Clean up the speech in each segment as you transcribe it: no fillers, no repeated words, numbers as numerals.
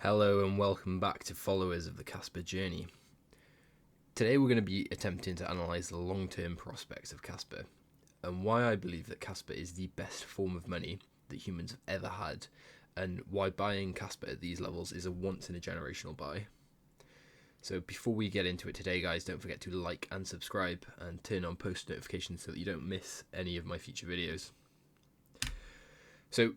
Hello and welcome back to followers of the Kaspa journey. Today we're going to be attempting to analyse the long-term prospects of Kaspa and why I believe that Kaspa is the best form of money that humans have ever had, and why buying Kaspa at these levels is a once-in-a-generational buy. So before we get into it today, guys, don't forget to like and subscribe and turn on post notifications so that you don't miss any of my future videos. So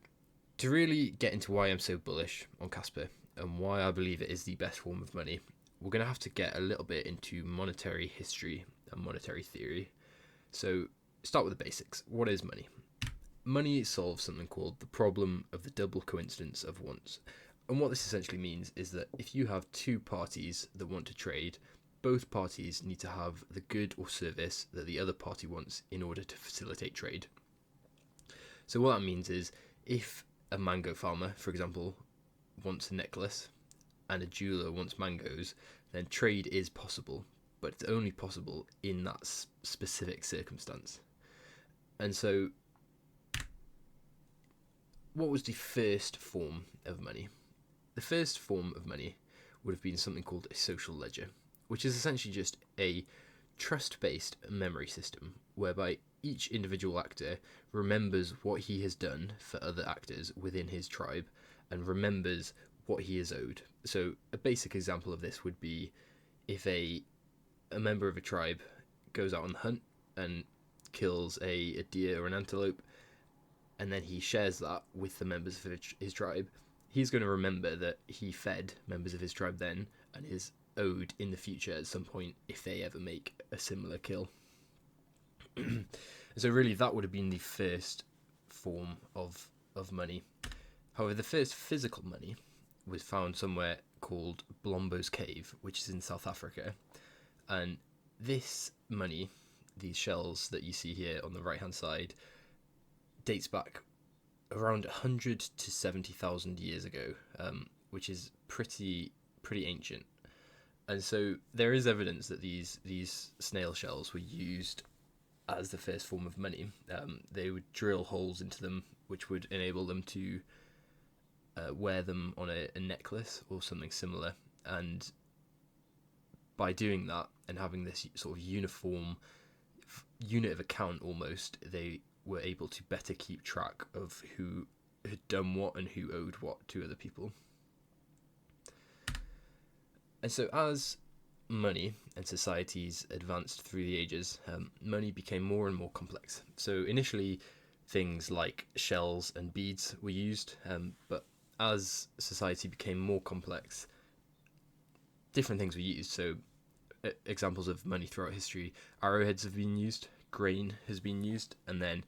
to really get into why I'm so bullish on Kaspa and why I believe it is the best form of money, we're going to have to get a little bit into monetary history and monetary theory. So start with the basics. What is money? Money solves something called the problem of the double coincidence of wants. And what this essentially means is that if you have two parties that want to trade, both parties need to have the good or service that the other party wants in order to facilitate trade. So what that means is if a mango farmer, for example, wants a necklace and a jeweler wants mangoes, then trade is possible, but it's only possible in that specific circumstance. And so what was the first form of money? The first form of money would have been something called a social ledger, which is essentially just a trust-based memory system whereby each individual actor remembers what he has done for other actors within his tribe and remembers what he is owed. So a basic example of this would be if a member of a tribe goes out on the hunt and kills a deer or an antelope, and then he shares that with the members of his tribe, he's going to remember that he fed members of his tribe then and is owed in the future at some point if they ever make a similar kill. So really that would have been the first form of money. However, the first physical money was found somewhere called Blombo's Cave, which is in South Africa. And this money, these shells that you see here on the right hand side, dates back around 100 to 70,000 years ago, which is pretty ancient. And so there is evidence that these snail shells were used as the first form of money. They would drill holes into them, which would enable them to wear them on a necklace or something similar. And by doing that and having this sort of uniform unit of account almost, they were able to better keep track of who had done what and who owed what to other people. And so as money and societies advanced through the ages, money became more and more complex. So initially things like shells and beads were used, but as society became more complex, different things were used. So examples of money throughout history: arrowheads have been used, grain has been used, and then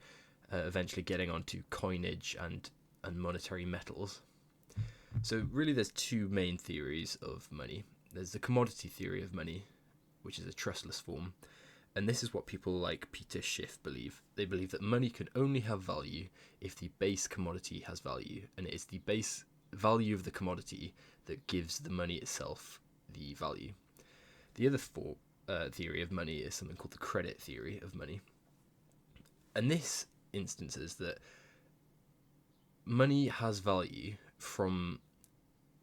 eventually getting onto coinage and monetary metals. So really there's two main theories of money. There's the commodity theory of money, which is a trustless form, and this is what people like Peter Schiff believe. They believe that money can only have value if the base commodity has value, and it is the base value of the commodity that gives the money itself the value. The other theory of money is something called the credit theory of money, and this instances that money has value from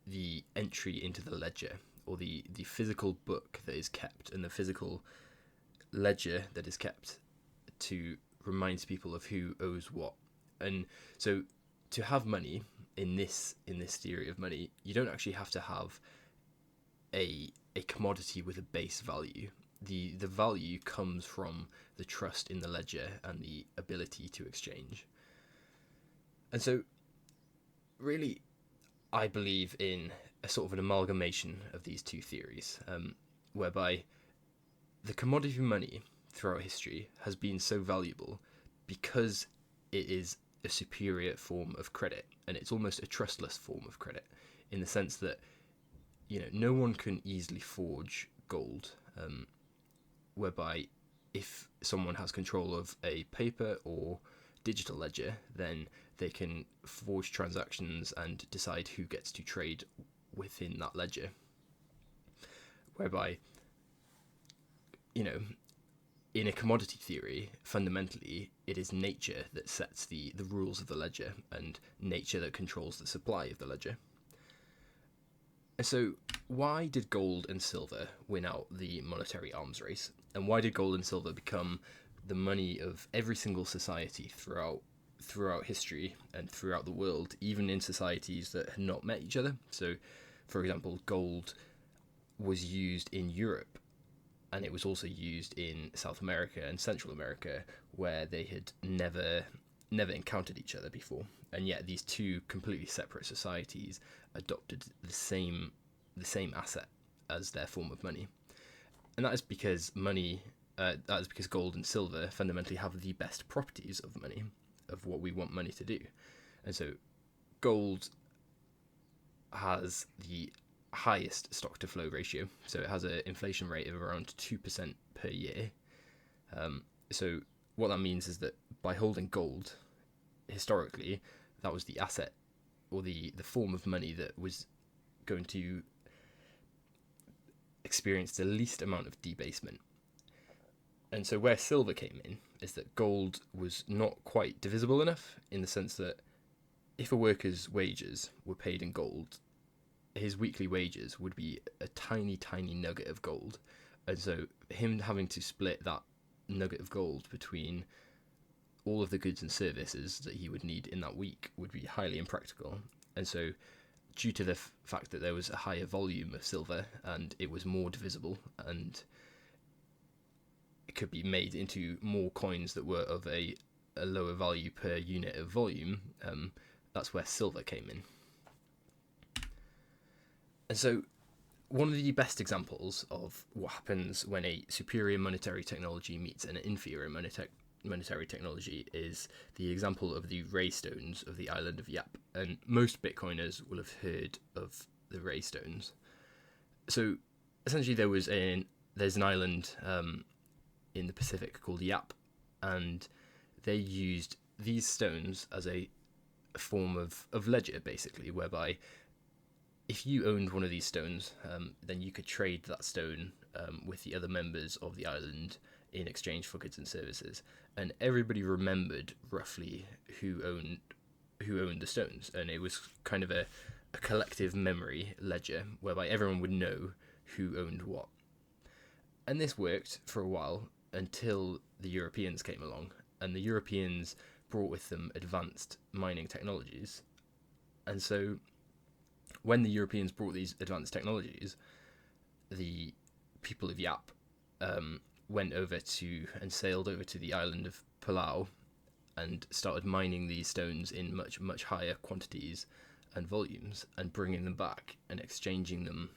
the entry into the ledger, or the physical book that is kept and the physical ledger that is kept to remind people of who owes what. And so to have money in this theory of money, you don't actually have to have a commodity with a base value. The value comes from the trust in the ledger and the ability to exchange. And so really I believe in a sort of an amalgamation of these two theories, whereby the commodity money throughout history has been so valuable because it is a superior form of credit, and it's almost a trustless form of credit in the sense that, you know, no one can easily forge gold, whereby if someone has control of a paper or digital ledger, then they can forge transactions and decide who gets to trade within that ledger. Whereby, you know, in a commodity theory, fundamentally, it is nature that sets the rules of the ledger and nature that controls the supply of the ledger. So why did gold and silver win out the monetary arms race? And why did gold and silver become the money of every single society throughout history and throughout the world, even in societies that had not met each other? So, for example, gold was used in Europe, and it was also used in South America and Central America, where they had never encountered each other before, and yet these two completely separate societies adopted the same asset as their form of money. And that is because gold and silver fundamentally have the best properties of money, of what we want money to do. And so gold has the highest stock to flow ratio, so it has an inflation rate of around 2% per year. So what that means is that by holding gold, historically, that was the asset or the form of money that was going to experience the least amount of debasement. And so where silver came in is that gold was not quite divisible enough, in the sense that if a worker's wages were paid in gold, his weekly wages would be a tiny, tiny nugget of gold. And so him having to split that nugget of gold between all of the goods and services that he would need in that week would be highly impractical. And so due to the fact that there was a higher volume of silver and it was more divisible and it could be made into more coins that were of a lower value per unit of volume, that's where silver came in. And so one of the best examples of what happens when a superior monetary technology meets an inferior monetary technology is the example of the ray stones of the island of Yap. And most Bitcoiners will have heard of the ray stones. So essentially there's an island in the Pacific called Yap, and they used these stones as a form of ledger, basically, whereby if you owned one of these stones, then you could trade that stone with the other members of the island in exchange for goods and services. And everybody remembered roughly who owned the stones, and it was kind of a collective memory ledger whereby everyone would know who owned what. And this worked for a while until the Europeans came along, and the Europeans brought with them advanced mining technologies. And so when the Europeans brought these advanced technologies, the people of Yap went over to and sailed over to the island of Palau and started mining these stones in much, much higher quantities and volumes and bringing them back and exchanging them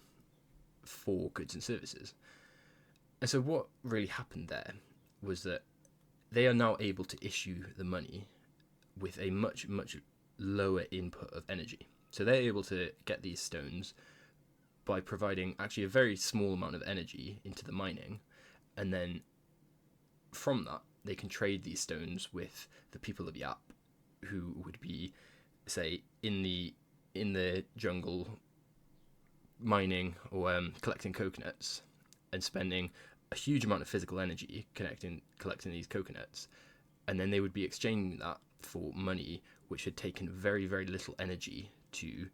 for goods and services. And so what really happened there was that they are now able to issue the money with a much, much lower input of energy. So they're able to get these stones by providing actually a very small amount of energy into the mining, and then from that they can trade these stones with the people of Yap, who would be, say, in the jungle mining or collecting coconuts and spending a huge amount of physical energy collecting these coconuts, and then they would be exchanging that for money which had taken very, very little energy to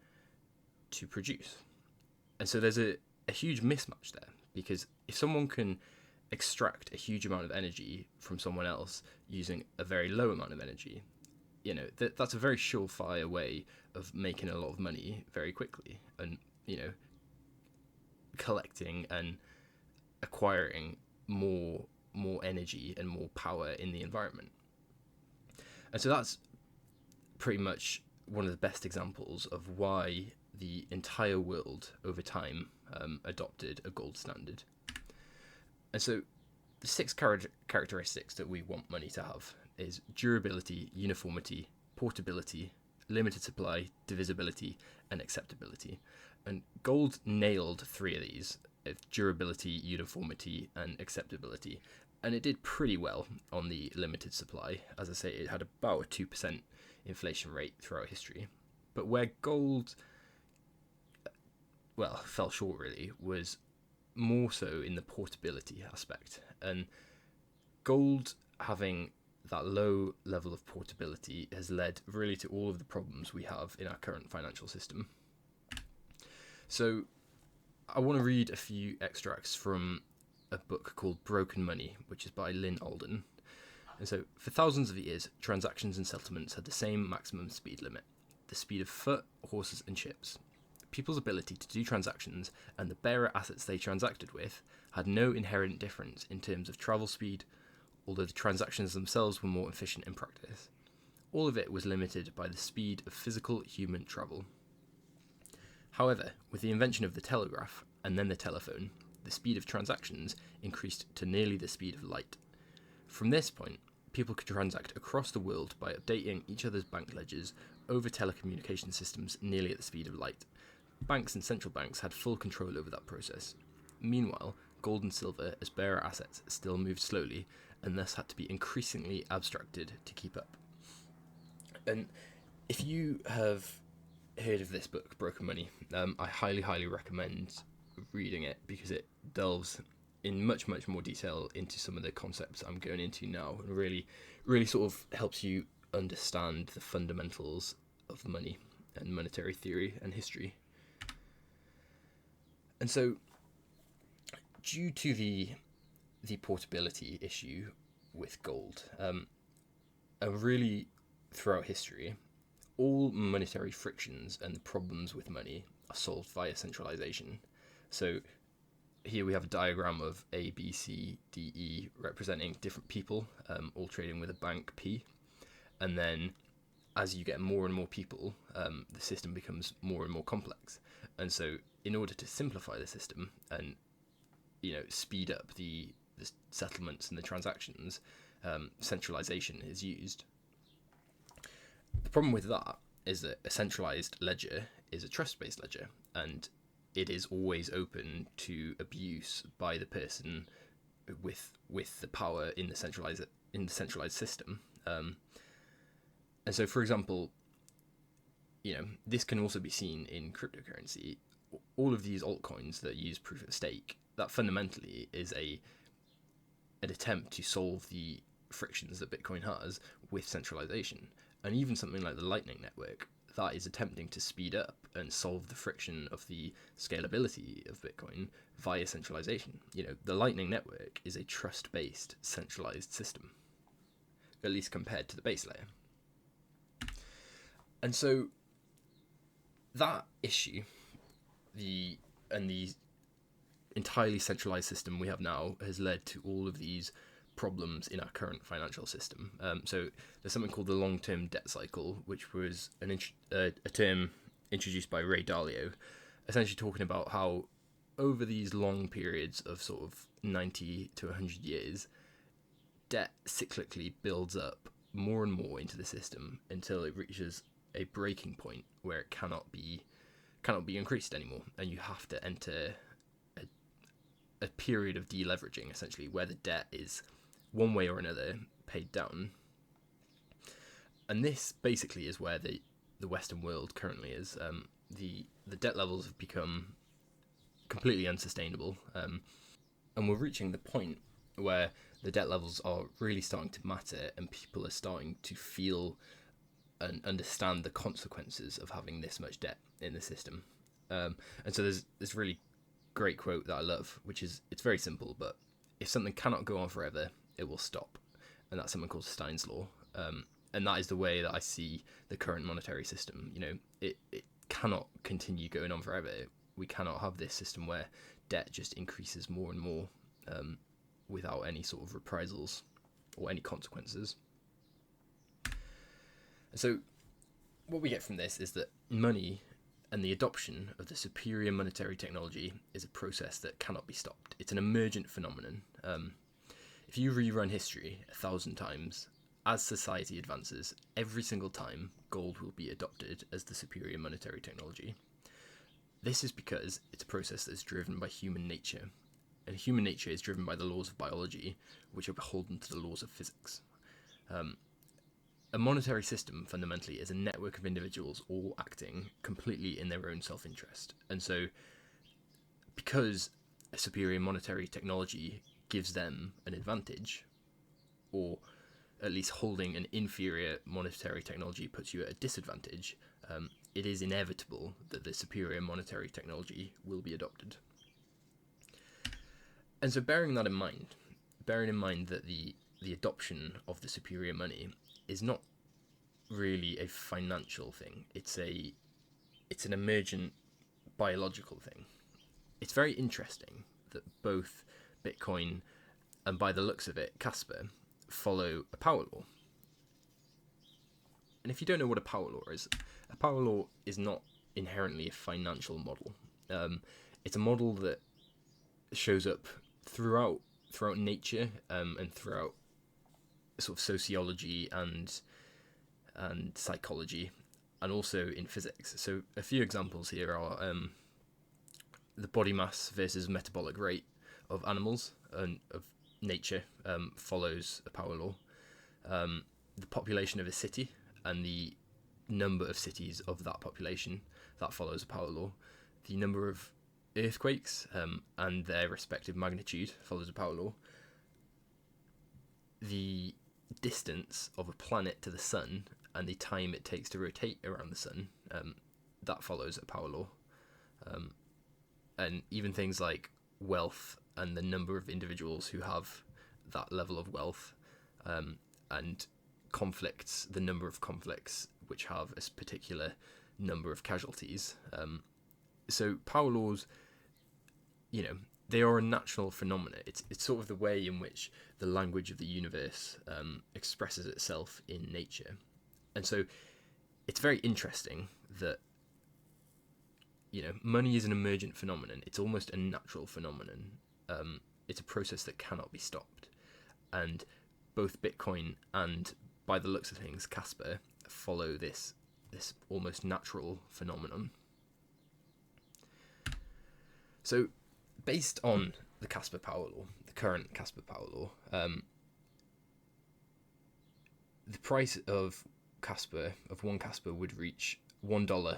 produce. And so there's a huge mismatch there, because if someone can extract a huge amount of energy from someone else using a very low amount of energy, that's a very surefire way of making a lot of money very quickly, and collecting and acquiring more energy and more power in the environment. And so that's pretty much one of the best examples of why the entire world over time adopted a gold standard. And so the 6 characteristics that we want money to have is durability, uniformity, portability, limited supply, divisibility, and acceptability. And gold nailed 3 of these: durability, uniformity, and acceptability. And it did pretty well on the limited supply. As I say, it had about a 2% inflation rate throughout history. But where gold, fell short really, was more so in the portability aspect. And gold having that low level of portability has led really to all of the problems we have in our current financial system. So I want to read a few extracts from a book called Broken Money, which is by Lynn Alden. And so, for thousands of years, transactions and settlements had the same maximum speed limit, the speed of foot, horses, and ships. People's ability to do transactions and the bearer assets they transacted with had no inherent difference in terms of travel speed, although the transactions themselves were more efficient in practice. All of it was limited by the speed of physical human travel. However, with the invention of the telegraph and then the telephone, the speed of transactions increased to nearly the speed of light. From this point, people could transact across the world by updating each other's bank ledgers over telecommunication systems nearly at the speed of light. Banks and central banks had full control over that process. Meanwhile, gold and silver as bearer assets still moved slowly and thus had to be increasingly abstracted to keep up. And if you have heard of this book, Broken Money, I highly recommend reading it because it delves in much more detail into some of the concepts I'm going into now, and really sort of helps you understand the fundamentals of money and monetary theory and history. And so, due to the portability issue with gold, and really throughout history, all monetary frictions and the problems with money are solved via centralization. So here we have a diagram of A, B, C, D, E representing different people, all trading with a bank P. And then as you get more and more people, the system becomes more and more complex. And so in order to simplify the system and speed up the settlements and the transactions, centralization is used. The problem with that is that a centralized ledger is a trust-based ledger, and it is always open to abuse by the person with the power in the centralized system. And so, for example, this can also be seen in cryptocurrency. All of these altcoins that use proof of stake, that fundamentally is an attempt to solve the frictions that Bitcoin has with centralization. And even something like the Lightning Network, that is attempting to speed up and solve the friction of the scalability of Bitcoin via centralization. The Lightning Network is a trust-based centralized system, at least compared to the base layer. And so that issue, the entirely centralized system we have now, has led to all of these problems in our current financial system. So there's something called the long-term debt cycle, which was a term introduced by Ray Dalio, essentially talking about how over these long periods of sort of 90 to 100 years, debt cyclically builds up more and more into the system until it reaches a breaking point where it cannot be increased anymore, and you have to enter a period of deleveraging, essentially, where the debt is one way or another paid down. And this basically is where the Western world currently is. The debt levels have become completely unsustainable, and we're reaching the point where the debt levels are really starting to matter, and people are starting to feel and understand the consequences of having this much debt in the system. And so there's this really great quote that I love, which is, it's very simple, but if something cannot go on forever, it will stop. And that's something called Stein's law. And that is the way that I see the current monetary system. It cannot continue going on forever. We cannot have this system where debt just increases more and more without any sort of reprisals or any consequences. So what we get from this is that money and the adoption of the superior monetary technology is a process that cannot be stopped. It's an emergent phenomenon. If you rerun history 1,000 times, as society advances, every single time gold will be adopted as the superior monetary technology. This is because it's a process that's driven by human nature, and human nature is driven by the laws of biology, which are beholden to the laws of physics. A monetary system, fundamentally, is a network of individuals all acting completely in their own self-interest. And so, because a superior monetary technology gives them an advantage, or at least holding an inferior monetary technology puts you at a disadvantage, it is inevitable that the superior monetary technology will be adopted. And so bearing in mind that the adoption of the superior money is not really a financial thing. It's an emergent biological thing. It's very interesting that both Bitcoin and, by the looks of it, Kaspa follow a power law. And if you don't know what a power law is not inherently a financial model. It's a model that shows up throughout nature, and throughout sort of sociology and psychology, and also in physics. So a few examples here are the body mass versus metabolic rate of animals and of nature follows a power law. The population of a city and the number of cities of that population, that follows a power law. The number of earthquakes and their respective magnitude follows a power law. The distance of a planet to the sun and the time it takes to rotate around the sun, that follows a power law. And even things like wealth and the number of individuals who have that level of wealth, and conflicts, the number of conflicts which have a particular number of casualties. So power laws, they are a natural phenomena. It's sort of the way in which the language of the universe expresses itself in nature. And so it's very interesting that, money is an emergent phenomenon. It's almost a natural phenomenon. It's a process that cannot be stopped. And both Bitcoin and, by the looks of things, Kaspa follow this almost natural phenomenon. So, based on the Kaspa Power Law, the current Kaspa Power Law, the price of one Kaspa would reach $1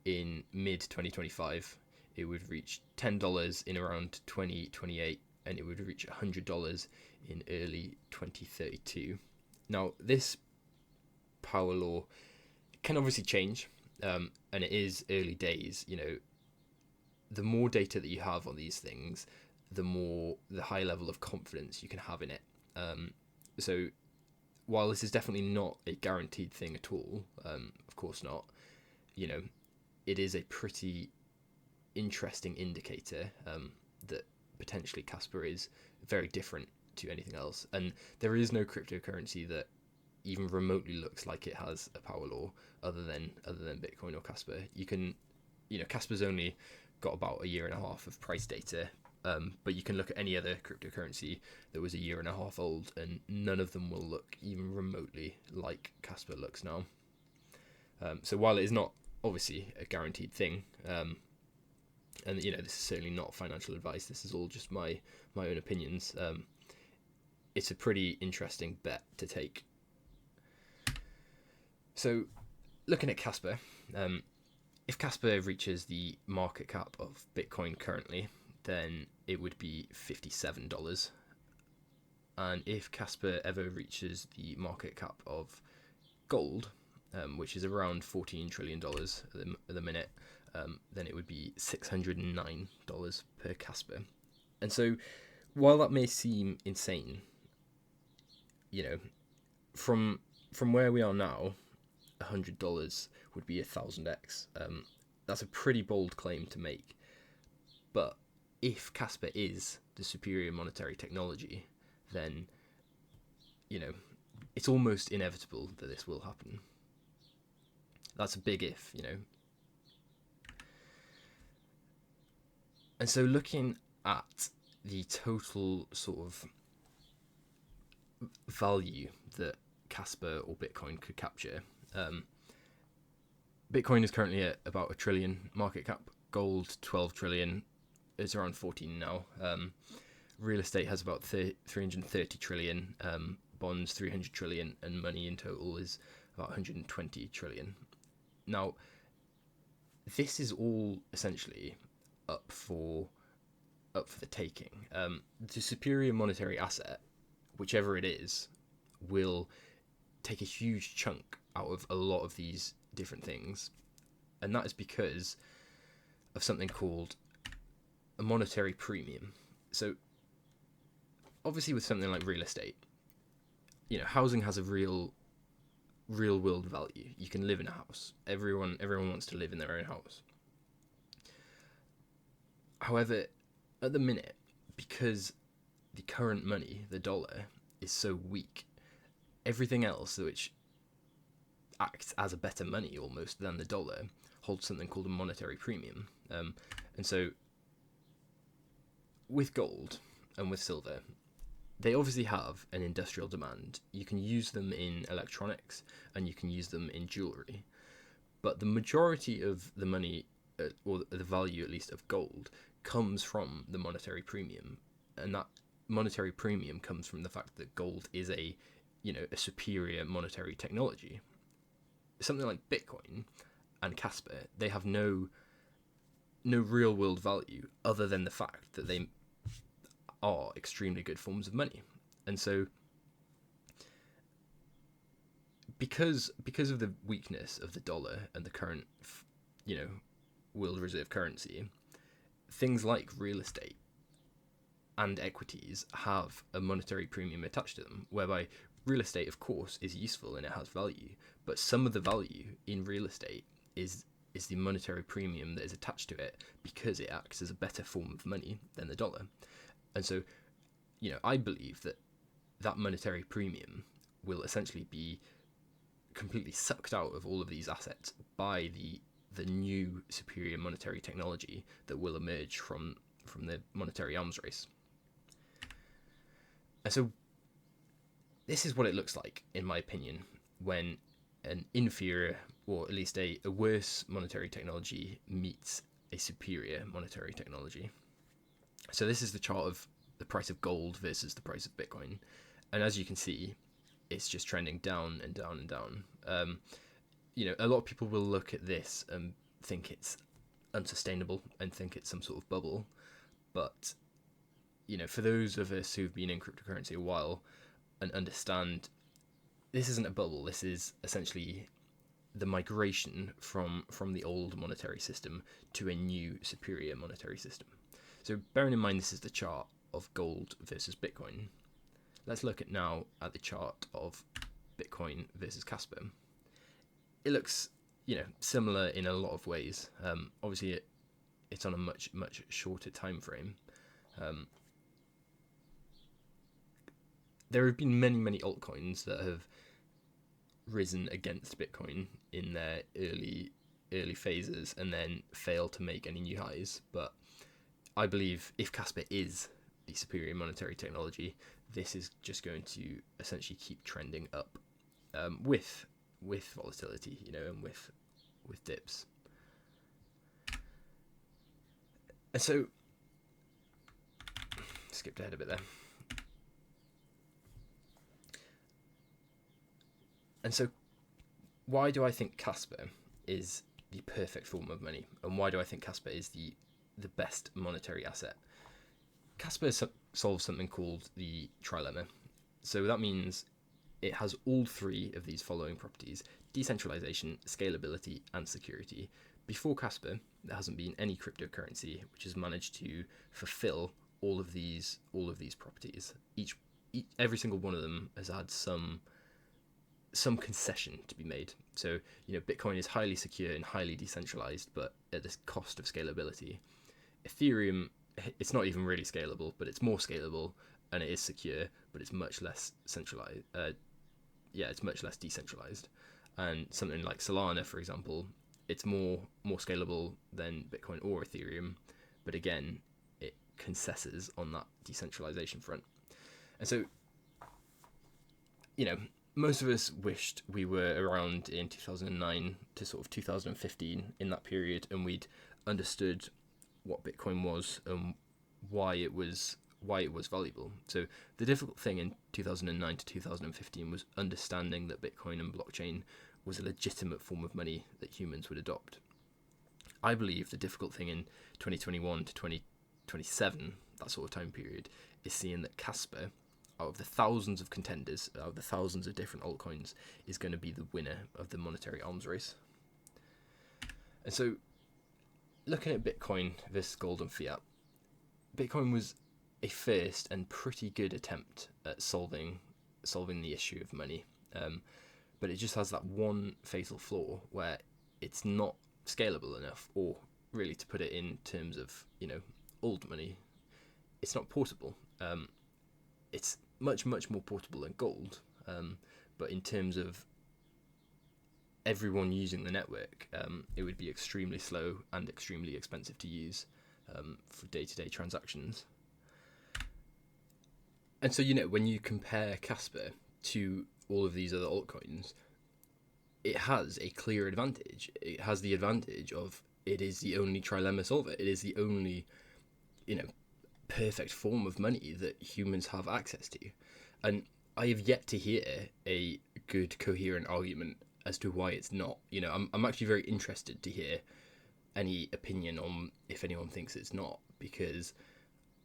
in mid-2025. It would reach $10 in around 2028, and it would reach $100 in early 2032. Now, this power law can obviously change, and it is early days. The more data that you have on these things, the high level of confidence you can have in it. So while this is definitely not a guaranteed thing at all, of course not, it is a pretty interesting indicator that potentially Kaspa is very different to anything else. And there is no cryptocurrency that even remotely looks like it has a power law other than Bitcoin or Kaspa. Kaspa's only got about a year and a half of price data, but you can look at any other cryptocurrency that was a year and a half old, and none of them will look even remotely like Kaspa looks now. So while it is not obviously a guaranteed thing, and this is certainly not financial advice, this is all just my own opinions, it's a pretty interesting bet to take. So looking at Kaspa, if Kaspa reaches the market cap of Bitcoin currently, then it would be $57. And if Kaspa ever reaches the market cap of gold, which is around $14 trillion at the minute, then it would be $609 per Kaspa. And so while that may seem insane, from where we are now, $100 would be 1,000x. That's a pretty bold claim to make. But if Kaspa is the superior monetary technology, then, it's almost inevitable that this will happen. That's a big if, And so looking at the total sort of value that Kaspa or Bitcoin could capture, Bitcoin is currently at about $1 trillion market cap. Gold, 12 trillion. It's around 14 now. Real estate has about 330 trillion. Bonds, 300 trillion. And money in total is about 120 trillion. Now, this is all essentially up for the taking. The superior monetary asset, whichever it is, will take a huge chunk out of a lot of these different things, and that is because of something called a monetary premium. So obviously with something like real estate, housing has a real world value. You can live in a house. Everyone wants to live in their own house. However, at the minute, because the current money, the dollar, is so weak, everything else which acts as a better money almost than the dollar holds something called a monetary premium. And so with gold and with silver, they obviously have an industrial demand. You can use them in electronics and you can use them in jewelry. But the majority of the money, or the value at least of gold, comes from the monetary premium. And that monetary premium comes from the fact that gold is a superior monetary technology. Something like Bitcoin and Kaspa, they have no real world value other than the fact that they are extremely good forms of money. And so because of the weakness of the dollar and the current world reserve currency, things like real estate and equities have a monetary premium attached to them, whereby real estate, of course, is useful and it has value, but some of the value in real estate is the monetary premium that is attached to it because it acts as a better form of money than the dollar. And so, I believe that monetary premium will essentially be completely sucked out of all of these assets by the new superior monetary technology that will emerge from the monetary arms race. And so this is what it looks like, in my opinion, when an inferior, or at least a worse monetary technology meets a superior monetary technology. So this is the chart of the price of gold versus the price of Bitcoin. And as you can see, it's just trending down and down and down. A lot of people will look at this and think it's unsustainable and think it's some sort of bubble. But, for those of us who've been in cryptocurrency a while and understand this isn't a bubble, this is essentially the migration from the old monetary system to a new superior monetary system. So bearing in mind this is the chart of gold versus Bitcoin, let's look at the chart of Bitcoin versus Kaspa. It looks, similar in a lot of ways. Obviously, it's on a much shorter time frame. There have been many altcoins that have risen against Bitcoin in their early phases and then failed to make any new highs. But I believe if Kaspa is the superior monetary technology, this is just going to essentially keep trending up, with volatility, and with dips. And so, skipped ahead a bit there. And so, why do I think Kaspa is the perfect form of money, and why do I think Kaspa is the best monetary asset? Kaspa solves something called the trilemma. So that means it has all three of these following properties: decentralization, scalability, and security. Before Kaspa, there hasn't been any cryptocurrency which has managed to fulfill all of these properties. Every single one of them has had some concession to be made. So, Bitcoin is highly secure and highly decentralized, but at the cost of scalability. Ethereum, it's not even really scalable, but it's more scalable, and it is secure, but it's much less centralized. It's much less decentralized. And something like Solana, for example, it's more scalable than Bitcoin or Ethereum, but again, it concesses on that decentralization front. And so, most of us wished we were around in 2009 to sort of 2015, in that period, and we'd understood what Bitcoin was and why it was valuable. So the difficult thing in 2009 to 2015 was understanding that Bitcoin and blockchain was a legitimate form of money that humans would adopt. I believe the difficult thing in 2021 to 2027, that sort of time period, is seeing that Kaspa, out of the thousands of contenders, out of the thousands of different altcoins, is going to be the winner of the monetary arms race. And so, looking at Bitcoin versus gold and fiat, Bitcoin was a first and pretty good attempt at solving the issue of money, but it just has that one fatal flaw where it's not scalable enough, or really, to put it in terms of old money, it's not portable. It's much more portable than gold, but in terms of everyone using the network, it would be extremely slow and extremely expensive to use for day-to-day transactions. And so, when you compare Kaspa to all of these other altcoins, it has a clear advantage. It has the advantage of it is the only trilemma solver. It is the only, perfect form of money that humans have access to. And I have yet to hear a good, coherent argument as to why it's not. I'm actually very interested to hear any opinion on if anyone thinks it's not, because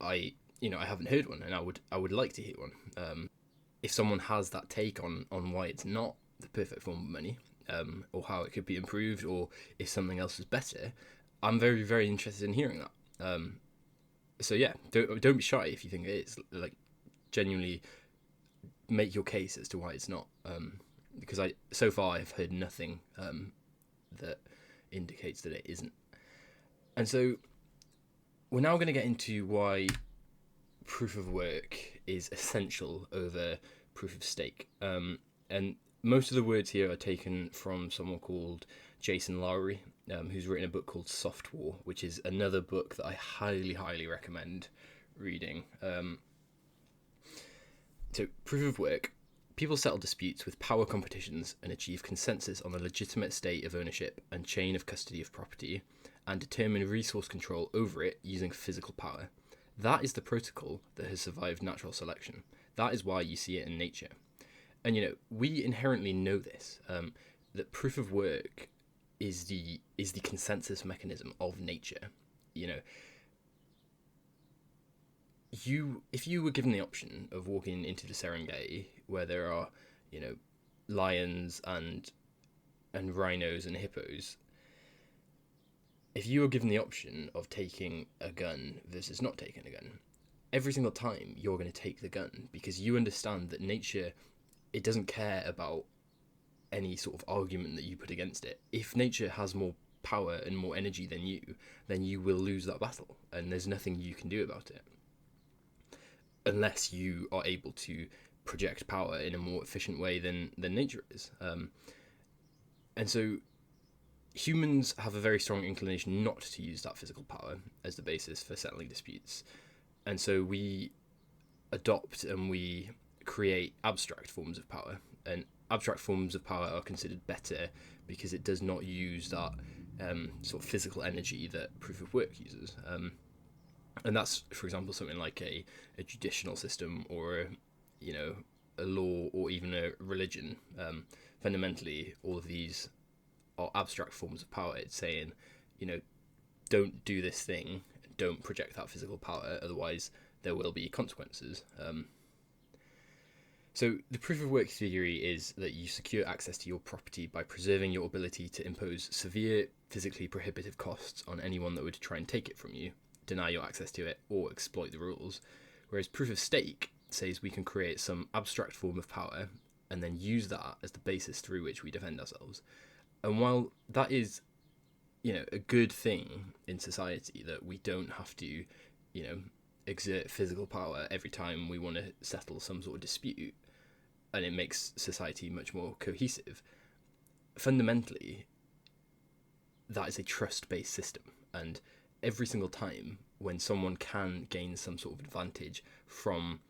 I haven't heard one, and I would like to hear one. If someone has that take on why it's not the perfect form of money, or how it could be improved, or if something else is better, I'm very, very interested in hearing that. So yeah, don't be shy if you think it is. Like, genuinely make your case as to why it's not. Because so far I've heard nothing that indicates that it isn't. And so we're now going to get into why proof of work is essential over proof of stake. And most of the words here are taken from someone called Jason Lowery, who's written a book called Soft War, which is another book that I highly, highly recommend reading. So, proof of work. People settle disputes with power competitions and achieve consensus on the legitimate state of ownership and chain of custody of property, and determine resource control over it using physical power. That is the protocol that has survived natural selection. That is why you see it in nature. And we inherently know this, that proof of work is the consensus mechanism of nature. If you were given the option of walking into the Serengeti, where there are lions and rhinos and hippos, if you were given the option of taking a gun versus not taking a gun, every single time you're going to take the gun, because you understand that nature, it doesn't care about any sort of argument that you put against it. If nature has more power and more energy than you, then you will lose that battle, and there's nothing you can do about it. Unless you are able to project power in a more efficient way than nature is. And so humans have a very strong inclination not to use that physical power as the basis for settling disputes. And so we adopt and we create abstract forms of power, and abstract forms of power are considered better because it does not use that sort of physical energy that proof of work uses. And that's, for example, something like a judicial system, or a law, or even a religion. Fundamentally, all of these are abstract forms of power. It's saying, don't do this thing, don't project that physical power, otherwise there will be consequences. So the proof of work theory is that you secure access to your property by preserving your ability to impose severe, physically prohibitive costs on anyone that would try and take it from you, deny your access to it, or exploit the rules. Whereas proof of stake says we can create some abstract form of power and then use that as the basis through which we defend ourselves. And while that is, a good thing in society, that we don't have to, exert physical power every time we want to settle some sort of dispute, and it makes society much more cohesive, fundamentally, that is a trust-based system. And every single time when someone can gain some sort of advantage from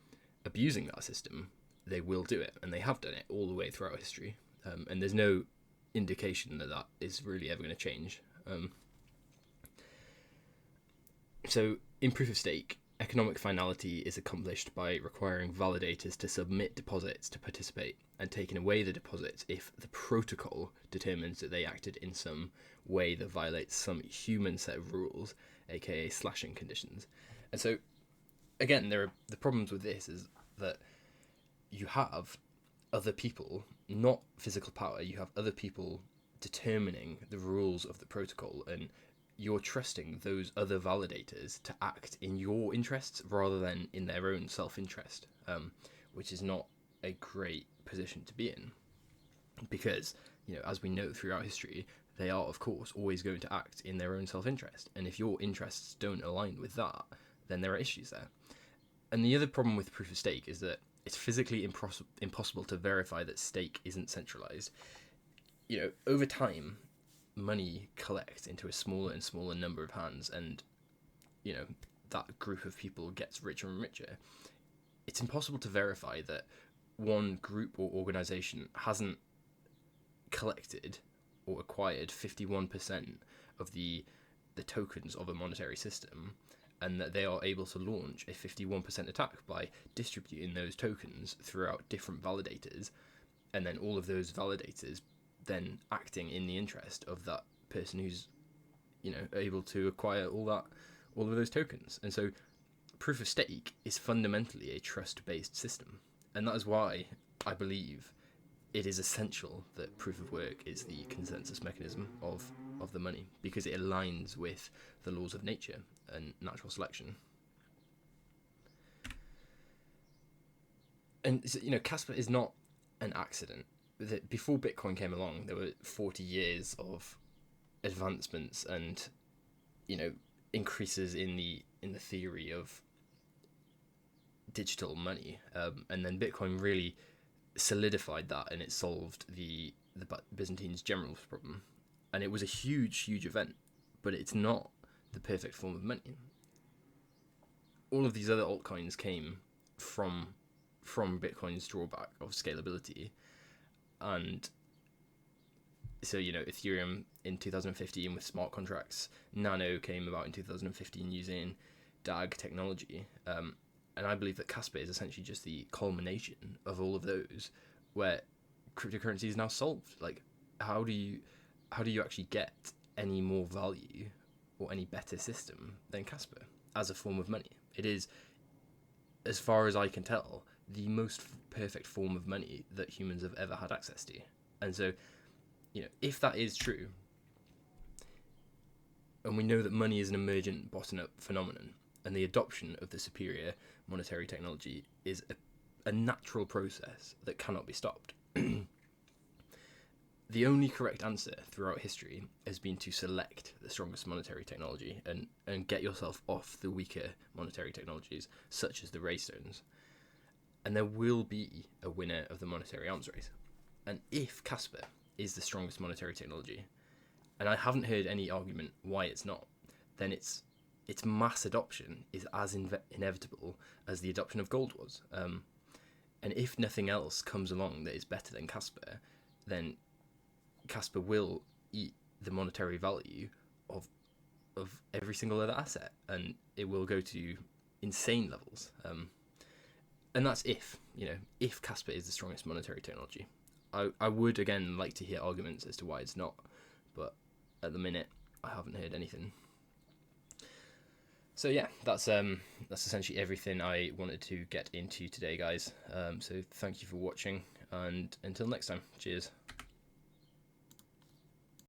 abusing that system, they will do it, and they have done it all the way throughout history. And there's no indication that is really ever going to change. So in proof of stake, economic finality is accomplished by requiring validators to submit deposits to participate, and taking away the deposits if the protocol determines that they acted in some way that violates some human set of rules, aka slashing conditions. And so, again, the problems with this is that you have other people, not physical power, you have other people determining the rules of the protocol, and you're trusting those other validators to act in your interests rather than in their own self-interest, which is not a great position to be in, because, as we know throughout history, they are, of course, always going to act in their own self-interest, and if your interests don't align with that, then there are issues there. And the other problem with proof of stake is that it's physically impossible to verify that stake isn't centralized. Over time, money collects into a smaller and smaller number of hands, and that group of people gets richer and richer. It's impossible to verify that one group or organization hasn't collected or acquired 51% of the tokens of a monetary system, and that they are able to launch a 51% attack by distributing those tokens throughout different validators, and then all of those validators then acting in the interest of that person who's able to acquire all of those tokens. And so proof of stake is fundamentally a trust-based system, and that is why I believe it is essential that proof of work is the consensus mechanism of the money, because it aligns with the laws of nature and natural selection. And Kaspa is not an accident. Before Bitcoin came along, there were 40 years of advancements and increases in the theory of digital money, and then Bitcoin really solidified that, and it solved the Byzantines' general problem, and it was a huge event, but it's not the perfect form of money. All of these other altcoins came from Bitcoin's drawback of scalability. And so, Ethereum in 2015 with smart contracts, Nano came about in 2015 using DAG technology, and I believe that Kaspa is essentially just the culmination of all of those, where cryptocurrency is now solved. Like, how do you actually get any more value or any better system than Kaspa as a form of money? It is, as far as I can tell, the most perfect form of money that humans have ever had access to. And so, if that is true, and we know that money is an emergent bottom-up phenomenon, and the adoption of the superior monetary technology is a natural process that cannot be stopped, the only correct answer throughout history has been to select the strongest monetary technology and get yourself off the weaker monetary technologies, such as the Raystones. And there will be a winner of the monetary arms race. And if Kaspa is the strongest monetary technology, and I haven't heard any argument why it's not, then its mass adoption is as inevitable as the adoption of gold was. And if nothing else comes along that is better than Kaspa, then Kaspa will eat the monetary value of every single other asset, and it will go to insane levels. And that's if Kaspa is the strongest monetary technology. I would, again, like to hear arguments as to why it's not, but at the minute, I haven't heard anything. So yeah, that's essentially everything I wanted to get into today, guys. So thank you for watching, and until next time, cheers.